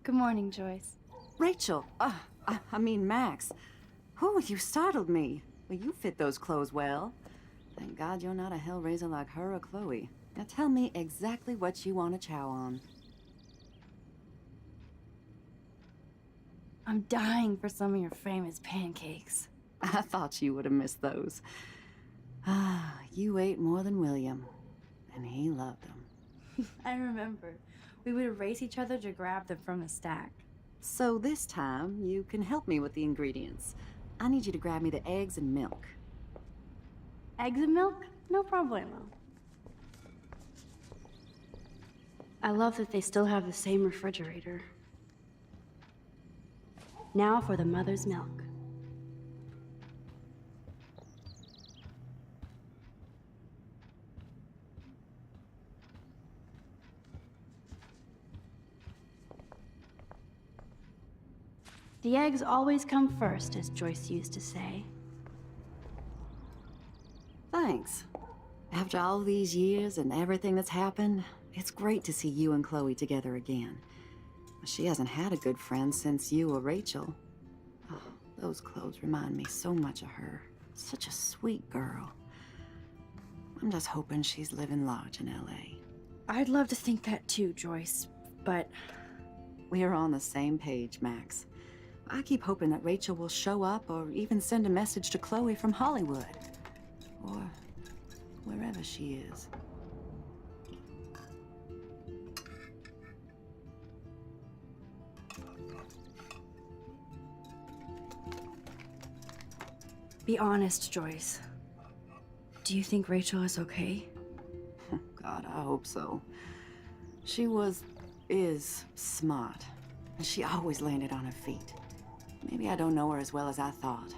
Good morning, Joyce. Rachel, I mean Max. Whew, you startled me. Well, you fit those clothes well. Thank God you're not a hellraiser like her or Chloe. Now tell me exactly what you want to chow on. I'm dying for some of your famous pancakes. I thought you would have missed those. Ah, you ate more than William, and he loved them. I remember. We would race each other to grab them from the stack. So this time, you can help me with the ingredients. I need you to grab me the eggs and milk. Eggs and milk? No problemo. I love that they still have the same refrigerator. Now for the mother's milk. The eggs always come first, as Joyce used to say. Thanks. After all these years and everything that's happened, it's great to see you and Chloe together again. She hasn't had a good friend since you or Rachel. Oh, those clothes remind me so much of her. Such a sweet girl. I'm just hoping she's living large in LA. I'd love to think that too, Joyce, but... We're on the same page, Max. I keep hoping that Rachel will show up or even send a message to Chloe from Hollywood. Or wherever she is. Be honest, Joyce. Do you think Rachel is okay? God, I hope so. She is smart. And she always landed on her feet. Maybe I don't know her as well as I thought.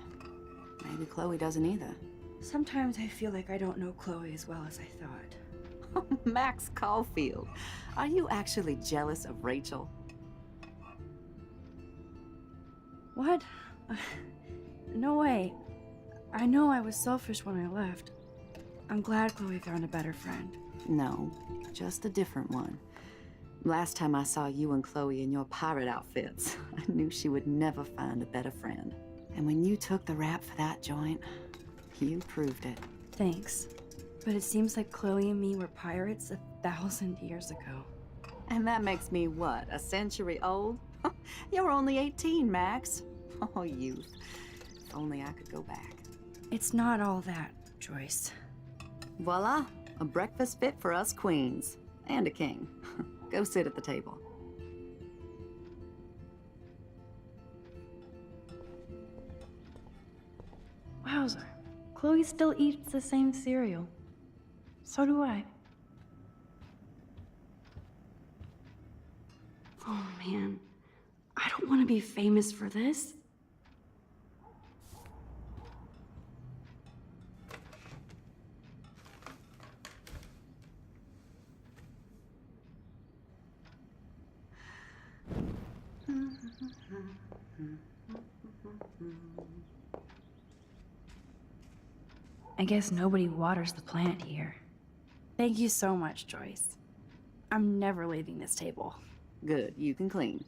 Maybe Chloe doesn't either. Sometimes I feel like I don't know Chloe as well as I thought. Max Caulfield, are you actually jealous of Rachel? What? No way. I know I was selfish when I left. I'm glad Chloe found a better friend. No, just a different one. Last time I saw you and Chloe in your pirate outfits, I knew she would never find a better friend. And when you took the rap for that joint, you proved it. Thanks. But it seems like Chloe and me were pirates 1,000 years ago. And that makes me what, a century old? You're only 18, Max. Oh, youth. If only I could go back. It's not all that, Joyce. Voila, a breakfast fit for us queens. And a king. Go sit at the table. Wowzer. Chloe still eats the same cereal. So do I. Oh man, I don't want to be famous for this. I guess nobody waters the plant here. Thank you so much, Joyce. I'm never leaving this table. Good, you can clean.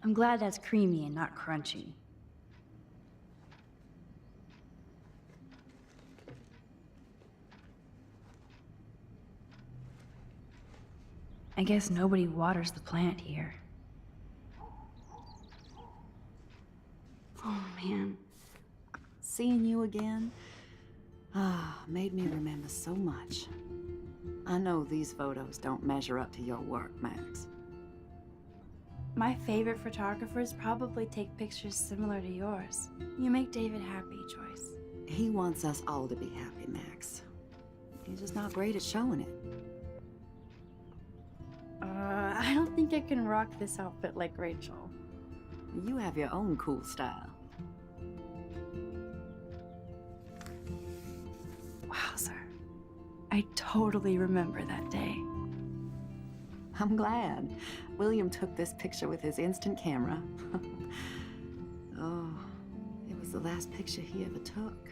I'm glad that's creamy and not crunchy. I guess nobody waters the plant here. Oh man. Seeing you again, made me remember so much. I know these photos don't measure up to your work, Max. My favorite photographers probably take pictures similar to yours. You make David happy, Joyce. He wants us all to be happy, Max. He's just not great at showing it. I don't think I can rock this outfit like Rachel. You have your own cool style. Wowzer. I totally remember that day. I'm glad. William took this picture with his instant camera. Oh, it was the last picture he ever took.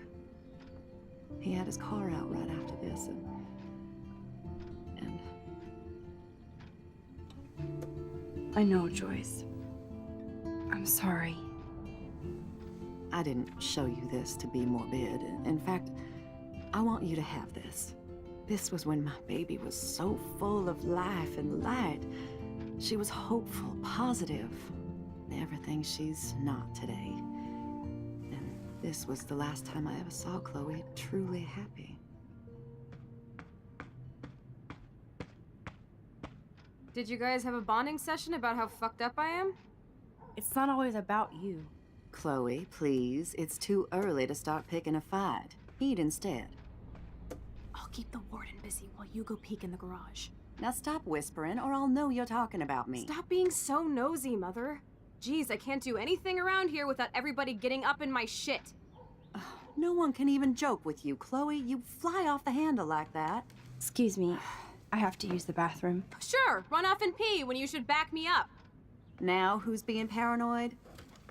He had his car out right after this, and I know, Joyce. I'm sorry. I didn't show you this to be morbid. In fact, I want you to have this. This was when my baby was so full of life and light. She was hopeful, positive, everything she's not today. And this was the last time I ever saw Chloe truly happy. Did you guys have a bonding session about how fucked up I am? It's not always about you. Chloe, please. It's too early to start picking a fight. Eat instead. I'll keep the warden busy while you go peek in the garage. Now stop whispering, or I'll know you're talking about me. Stop being so nosy, Mother. Jeez, I can't do anything around here without everybody getting up in my shit. No one can even joke with you, Chloe. You fly off the handle like that. Excuse me. I have to use the bathroom. Sure, run off and pee when you should back me up. Now who's being paranoid?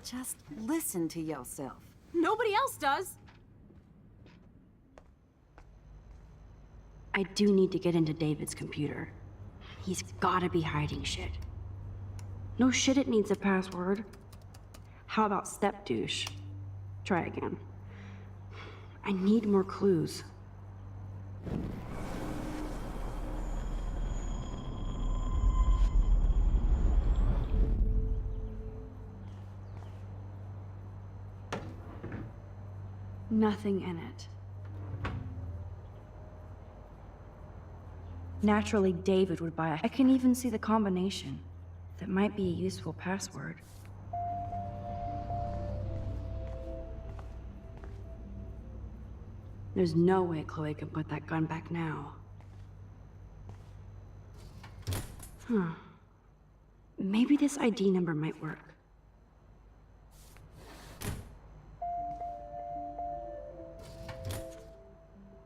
Just listen to yourself. Nobody else does. I do need to get into David's computer. He's gotta be hiding shit. No shit, it needs a password. How about step douche? Try again. I need more clues. Nothing in it. Naturally, David would buy it. I can even see the combination. That might be a useful password. There's no way Chloe can put that gun back now. Maybe this ID number might work.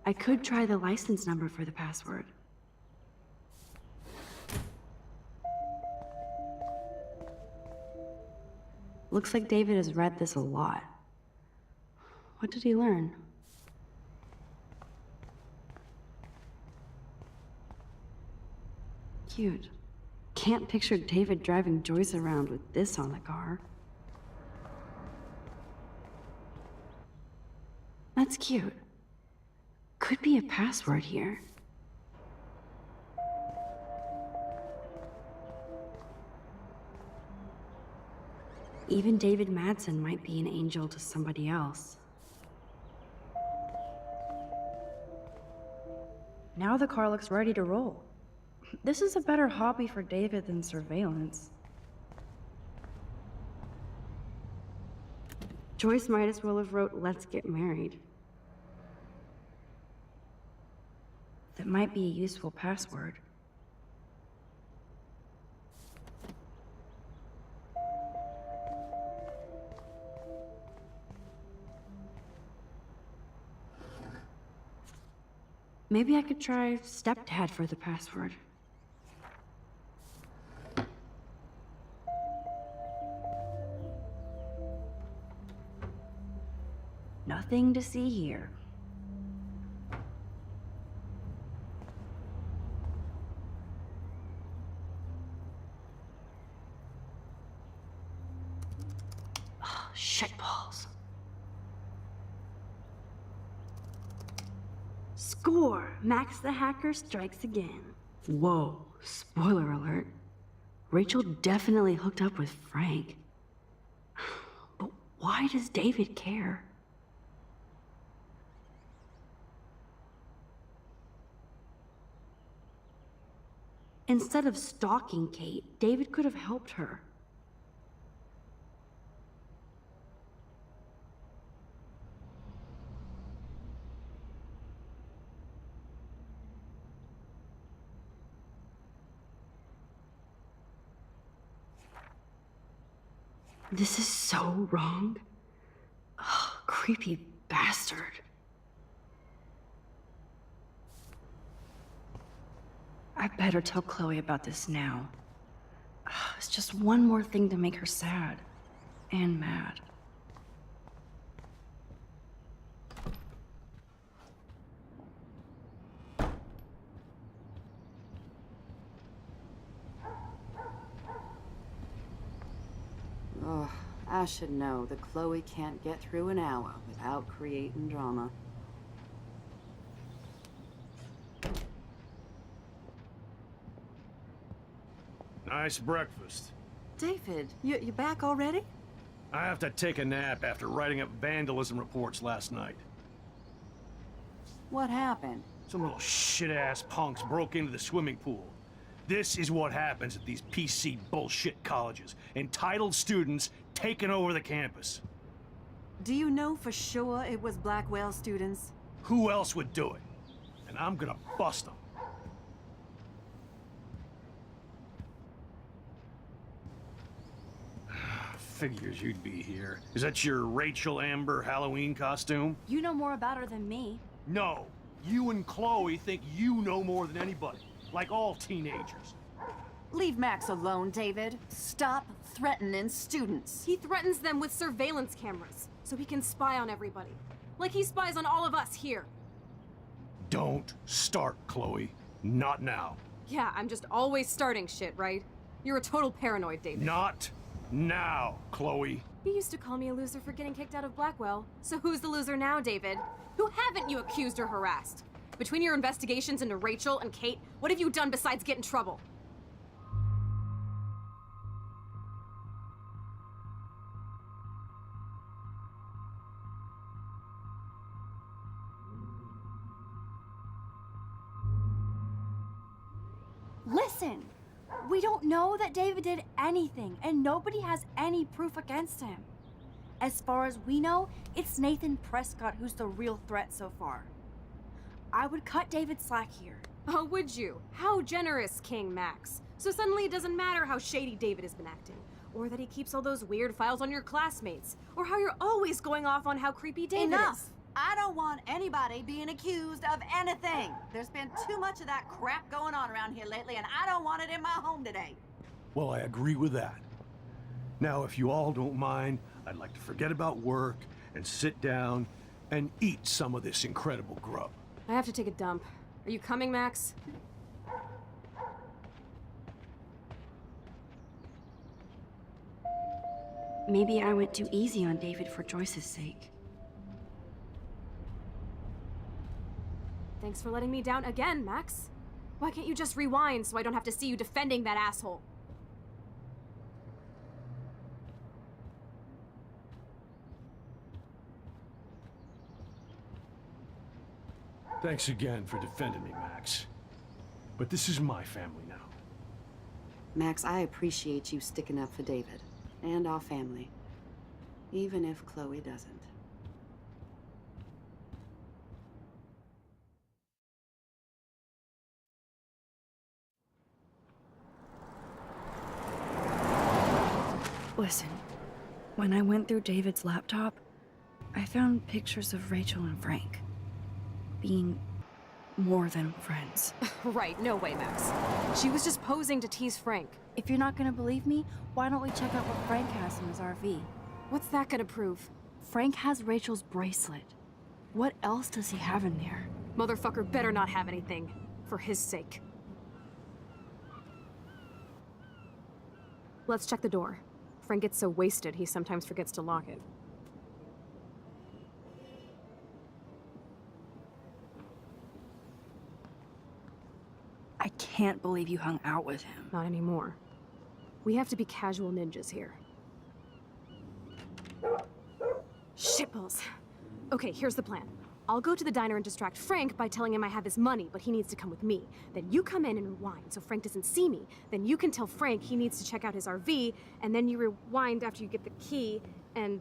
I could try the license number for the password. Looks like David has read this a lot. What did he learn? Cute. Can't picture David driving Joyce around with this on the car. That's cute. Could be a password here. Even David Madsen might be an angel to somebody else. Now the car looks ready to roll. This is a better hobby for David than surveillance. Joyce might as well have wrote, "Let's get married." That might be a useful password. Maybe I could try stepdad for the password. Nothing to see here. Oh, shitballs. Score! Max the hacker strikes again. Whoa, spoiler alert. Rachel definitely hooked up with Frank. But why does David care? Instead of stalking Kate, David could have helped her. This is so wrong. Ugh, creepy bastard. I better tell Chloe about this now. It's just one more thing to make her sad. And mad. Oh, I should know that Chloe can't get through an hour without creating drama. Nice breakfast. David, you back already? I have to take a nap after writing up vandalism reports last night. What happened? Some little shit-ass punks broke into the swimming pool. This is what happens at these PC bullshit colleges. Entitled students taking over the campus. Do you know for sure it was Blackwell students? Who else would do it? And I'm gonna bust them. Figures you'd be here. Is that your Rachel Amber Halloween costume? You know more about her than me. No. You and Chloe think you know more than anybody. Like all teenagers. Leave Max alone, David. Stop threatening students. He threatens them with surveillance cameras, so he can spy on everybody. Like he spies on all of us here. Don't start, Chloe. Not now. Yeah, I'm just always starting shit, right? You're a total paranoid, David. Not now, Chloe. You used to call me a loser for getting kicked out of Blackwell. So who's the loser now, David? Who haven't you accused or harassed? Between your investigations into Rachel and Kate, what have you done besides get in trouble? Listen! We don't know that David did anything, and nobody has any proof against him. As far as we know, it's Nathan Prescott who's the real threat so far. I would cut David slack here. Oh, would you? How generous, King Max. So suddenly it doesn't matter how shady David has been acting, or that he keeps all those weird files on your classmates, or how you're always going off on how creepy David Enough! is. I don't want anybody being accused of anything. There's been too much of that crap going on around here lately, and I don't want it in my home today. Well, I agree with that. Now, if you all don't mind, I'd like to forget about work and sit down and eat some of this incredible grub. I have to take a dump. Are you coming, Max? Maybe I went too easy on David for Joyce's sake. Thanks for letting me down again, Max. Why can't you just rewind so I don't have to see you defending that asshole? Thanks again for defending me, Max. But this is my family now. Max, I appreciate you sticking up for David and our family, even if Chloe doesn't. Listen, when I went through David's laptop, I found pictures of Rachel and Frank being more than friends. Right, no way, Max. She was just posing to tease Frank. If you're not gonna believe me, why don't we check out what Frank has in his RV? What's that gonna prove? Frank has Rachel's bracelet. What else does he have in there? Motherfucker better not have anything. For his sake. Let's check the door. Frank gets so wasted, he sometimes forgets to lock it. I can't believe you hung out with him. Not anymore. We have to be casual ninjas here. Shitballs. Okay, here's the plan. I'll go to the diner and distract Frank by telling him I have his money, but he needs to come with me. Then you come in and rewind so Frank doesn't see me. Then you can tell Frank he needs to check out his RV, and then you rewind after you get the key, and...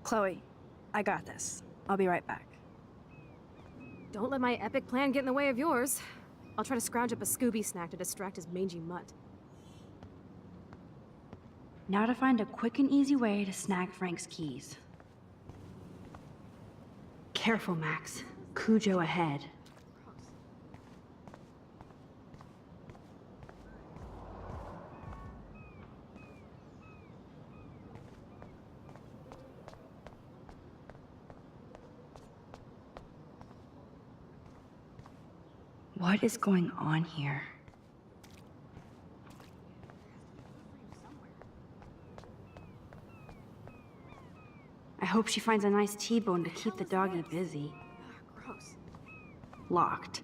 Chloe, I got this. I'll be right back. Don't let my epic plan get in the way of yours. I'll try to scrounge up a Scooby snack to distract his mangy mutt. Now to find a quick and easy way to snag Frank's keys. Careful, Max. Cujo ahead. What is going on here? I hope she finds a nice T-bone to keep the doggy busy. Gross. Locked.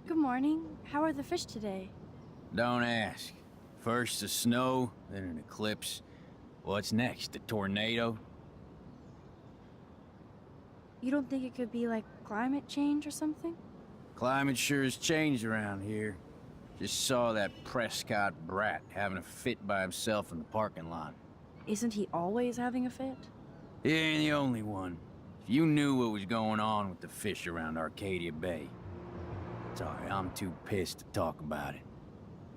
Good morning. How are the fish today? Don't ask. First the snow, then an eclipse. What's next, a tornado? You don't think it could be like climate change or something? Climate sure has changed around here. Just saw that Prescott brat having a fit by himself in the parking lot. Isn't he always having a fit? He ain't the only one. If you knew what was going on with the fish around Arcadia Bay. Sorry, I'm too pissed to talk about it.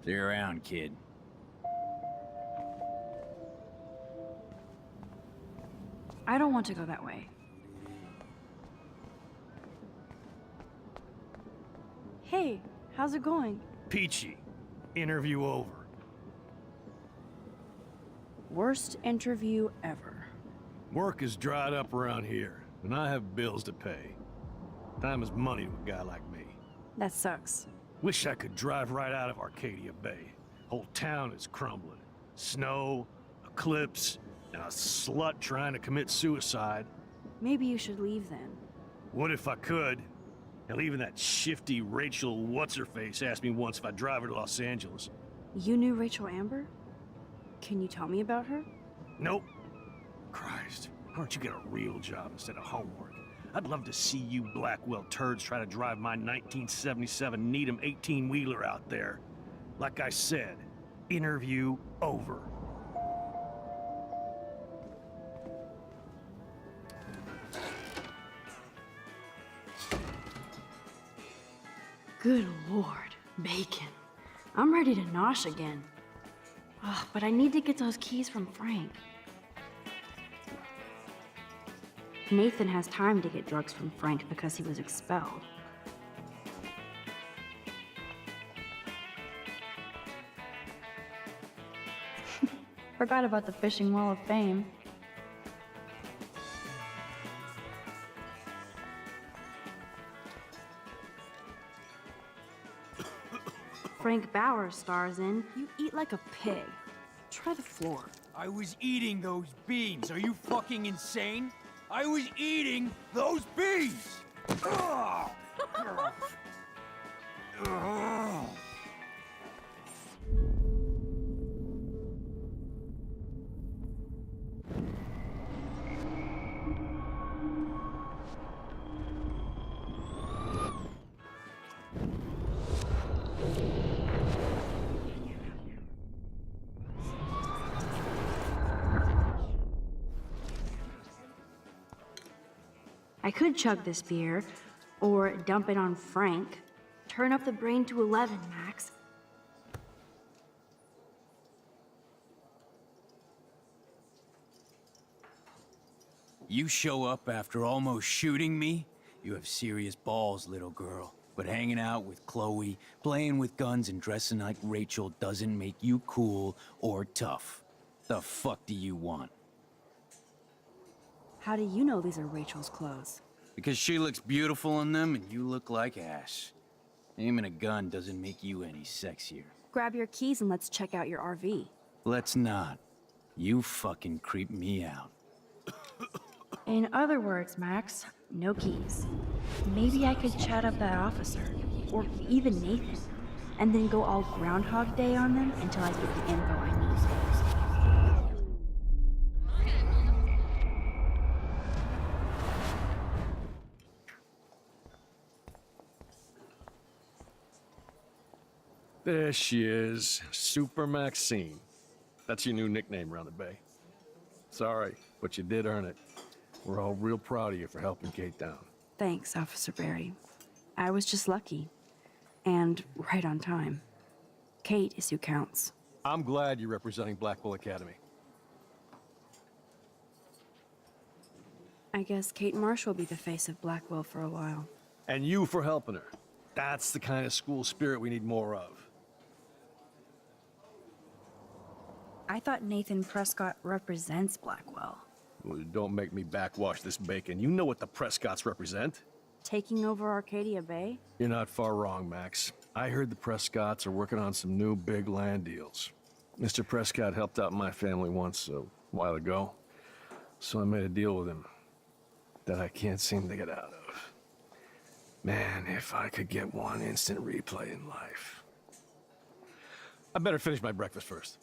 See you around, kid. I don't want to go that way. Hey, how's it going? Peachy. Interview over. Worst interview ever. Work is dried up around here, and I have bills to pay. Time is money to a guy like me. That sucks. Wish I could drive right out of Arcadia Bay. Whole town is crumbling. Snow, eclipse, and a slut trying to commit suicide. Maybe you should leave then. What if I could? Hell, even that shifty Rachel What's-Her-Face asked me once if I'd drive her to Los Angeles. You knew Rachel Amber? Can you tell me about her? Nope. Christ, why don't you get a real job instead of homework? I'd love to see you Blackwell turds try to drive my 1977 Needham 18-wheeler out there. Like I said, interview over. Good Lord, bacon. I'm ready to nosh again. Ugh, but I need to get those keys from Frank. Nathan has time to get drugs from Frank because he was expelled. Forgot about the Fishing Wall of Fame. Frank Bauer stars in You eat like a pig. Try the floor. I was eating those beans. Are you fucking insane? I was eating those beans! Ugh. Ugh. I could chug this beer, or dump it on Frank. Turn up the brain to 11, Max. You show up after almost shooting me? You have serious balls, little girl. But hanging out with Chloe, playing with guns and dressing like Rachel doesn't make you cool or tough. The fuck do you want? How do you know these are Rachel's clothes? Because she looks beautiful in them and you look like ass. Aiming a gun doesn't make you any sexier. Grab your keys and let's check out your RV. Let's not. You fucking creep me out. In other words, Max, no keys. Maybe I could chat up that officer, or even Nathan, and then go all Groundhog Day on them until I get the info I need. There she is, Super Maxine. That's your new nickname around the bay. Sorry, but you did earn it. We're all real proud of you for helping Kate down. Thanks, Officer Barry. I was just lucky. And right on time. Kate is who counts. I'm glad you're representing Blackwell Academy. I guess Kate Marsh will be the face of Blackwell for a while. And you for helping her. That's the kind of school spirit we need more of. I thought Nathan Prescott represents Blackwell. Well, don't make me backwash this bacon. You know what the Prescotts represent. Taking over Arcadia Bay? You're not far wrong, Max. I heard the Prescotts are working on some new big land deals. Mr. Prescott helped out my family once a while ago, so I made a deal with him that I can't seem to get out of. Man, if I could get one instant replay in life. I better finish my breakfast first.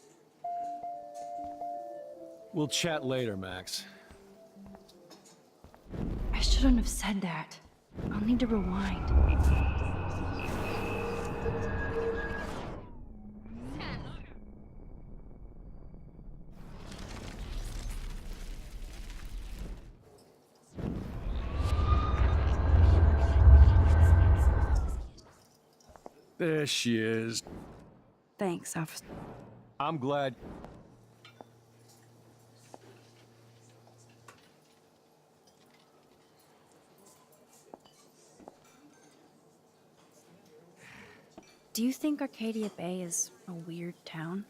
We'll chat later, Max. I shouldn't have said that. I'll need to rewind. There she is. Thanks, officer. I'm glad. Do you think Arcadia Bay is a weird town?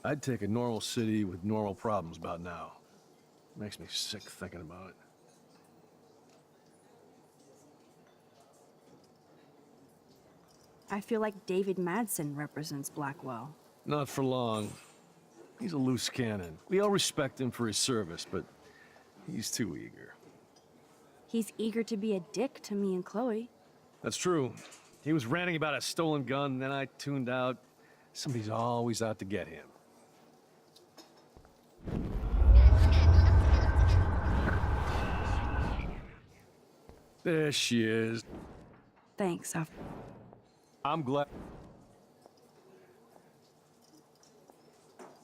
I'd take a normal city with normal problems about now. Makes me sick thinking about it. I feel like David Madsen represents Blackwell. Not for long. He's a loose cannon. We all respect him for his service, but he's too eager. He's eager to be a dick to me and Chloe. That's true. He was ranting about a stolen gun, and then I tuned out. Somebody's always out to get him. There she is. Thanks, officer. I'm glad.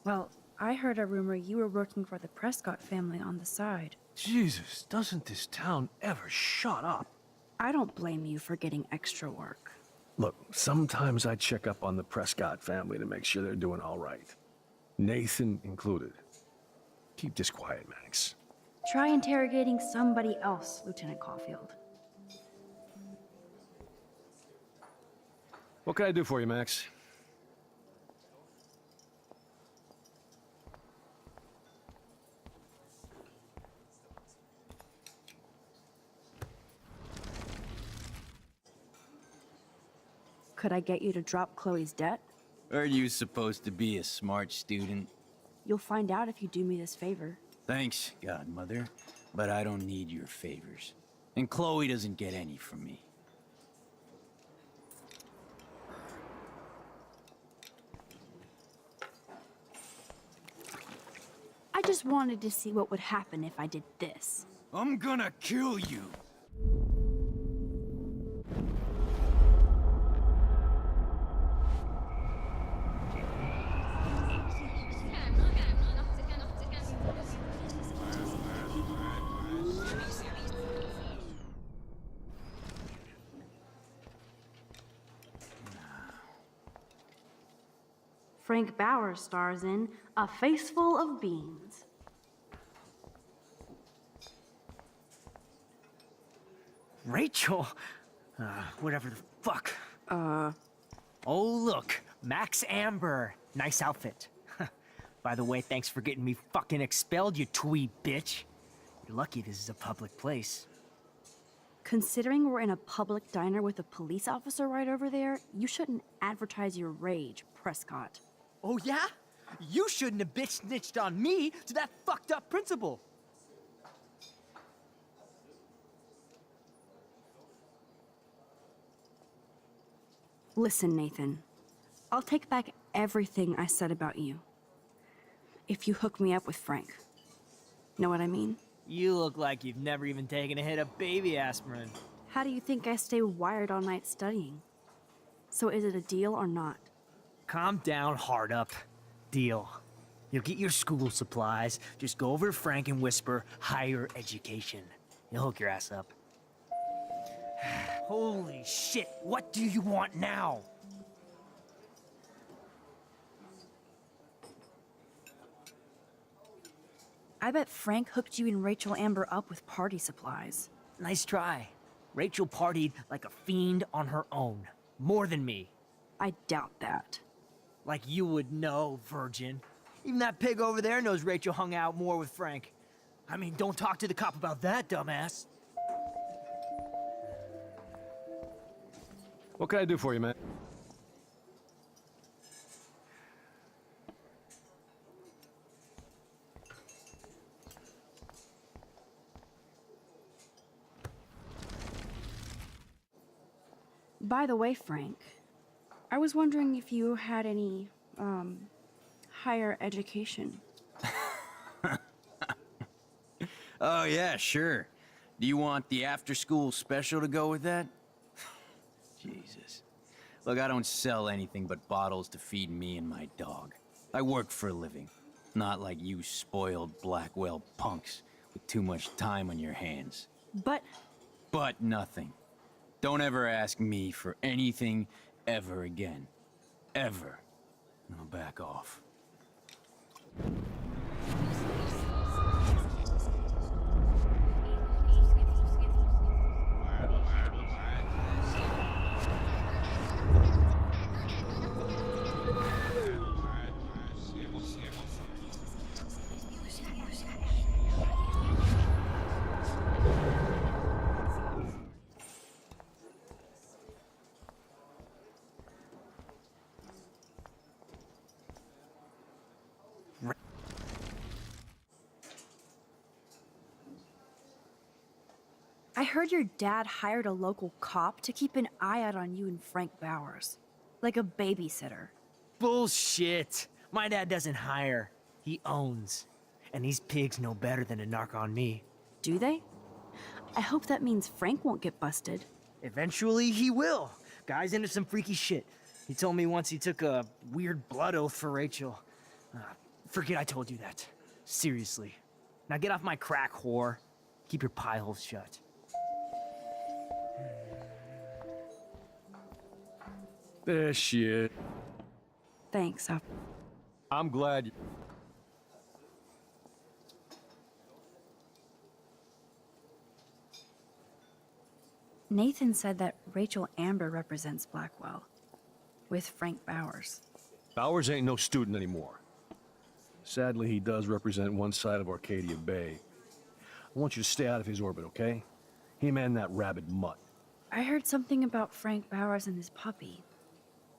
Well, I heard a rumor you were working for the Prescott family on the side. Jesus, doesn't this town ever shut up? I don't blame you for getting extra work. Look, sometimes I check up on the Prescott family to make sure they're doing all right. Nathan included. Keep this quiet, Max. Try interrogating somebody else, Lieutenant Caulfield. What can I do for you, Max? Could I get you to drop Chloe's debt? Are you supposed to be a smart student? You'll find out if you do me this favor. Thanks, Godmother, but I don't need your favors. And Chloe doesn't get any from me. I just wanted to see what would happen if I did this. I'm gonna kill you. Frank Bauer stars in A Face Full of Beans. Rachel? Whatever the fuck. Oh, look. Max Amber. Nice outfit. By the way, thanks for getting me fucking expelled, you twee bitch. You're lucky this is a public place. Considering we're in a public diner with a police officer right over there, you shouldn't advertise your rage, Prescott. Oh, yeah? You shouldn't have bitch snitched on me to that fucked up principal. Listen, Nathan. I'll take back everything I said about you. If you hook me up with Frank. Know what I mean? You look like you've never even taken a hit of baby aspirin. How do you think I stay wired all night studying? So is it a deal or not? Calm down, hard up. Deal. You'll get your school supplies. Just go over to Frank and whisper higher education. He'll hook your ass up. Holy shit, what do you want now? I bet Frank hooked you and Rachel Amber up with party supplies. Nice try. Rachel partied like a fiend on her own. More than me. I doubt that. Like you would know, virgin. Even that pig over there knows Rachel hung out more with Frank. I mean, don't talk to the cop about that, dumbass. What can I do for you, man? By the way, Frank, I was wondering if you had any, higher education. Oh, yeah, sure. Do you want the after-school special to go with that? Jesus. Look, I don't sell anything but bottles to feed me and my dog. I work for a living. Not like you spoiled Blackwell punks with too much time on your hands. But But nothing. Don't ever ask me for anything ever again. Ever. Now back off. I heard your dad hired a local cop to keep an eye out on you and Frank Bowers. Like a babysitter. Bullshit. My dad doesn't hire. He owns. And these pigs know better than to narc on me. do they? I hope that means Frank won't get busted. Eventually, he will. Guy's into some freaky shit. He told me once he took a weird blood oath for Rachel. Forget I told you that. Seriously. Now get off my crack, whore. Keep your pie holes shut. This shit. Thanks, I'm glad you... Nathan said that Rachel Amber represents Blackwell, with Frank Bowers. Bowers ain't no student anymore. Sadly, he does represent one side of Arcadia Bay. I want you to stay out of his orbit, okay? Him and that rabid mutt. I heard something about Frank Bowers and his puppy.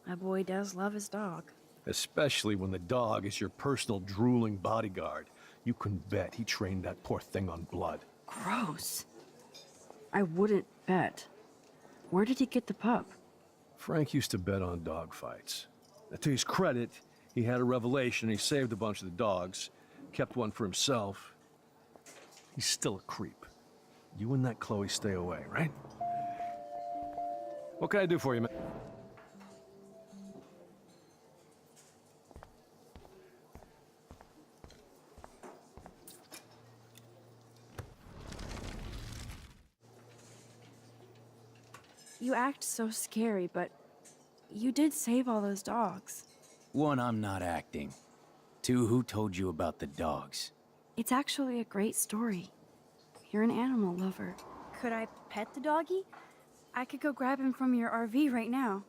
My boy does love his dog. Especially when the dog is your personal drooling bodyguard. You can bet he trained that poor thing on blood. Gross. I wouldn't bet. Where did he get the pup? Frank used to bet on dog fights. Now, to his credit, he had a revelation. He saved a bunch of the dogs, kept one for himself. He's still a creep. You and that Chloe stay away, right? What can I do for you, man? You act so scary, but you did save all those dogs. One, I'm not acting. Two, who told you about the dogs? It's actually a great story. You're an animal lover. Could I pet the doggy? I could go grab him from your RV right now.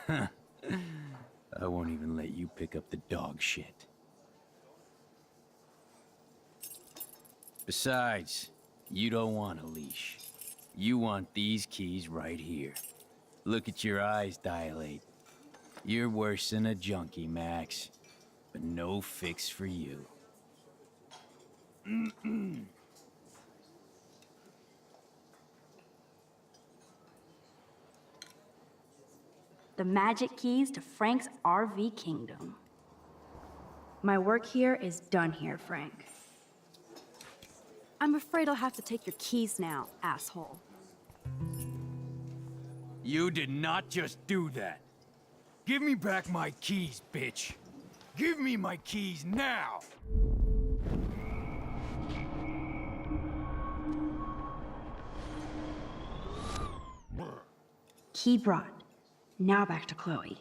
I won't even let you pick up the dog shit. Besides, you don't want a leash. You want these keys right here. Look at your eyes dilate. You're worse than a junkie, Max. But no fix for you. The magic keys to Frank's RV kingdom. My work here is done here, Frank. I'm afraid I'll have to take your keys now, asshole. You did not just do that. Give me back my keys, bitch. Give me my keys now! Key brought. Now back to Chloe.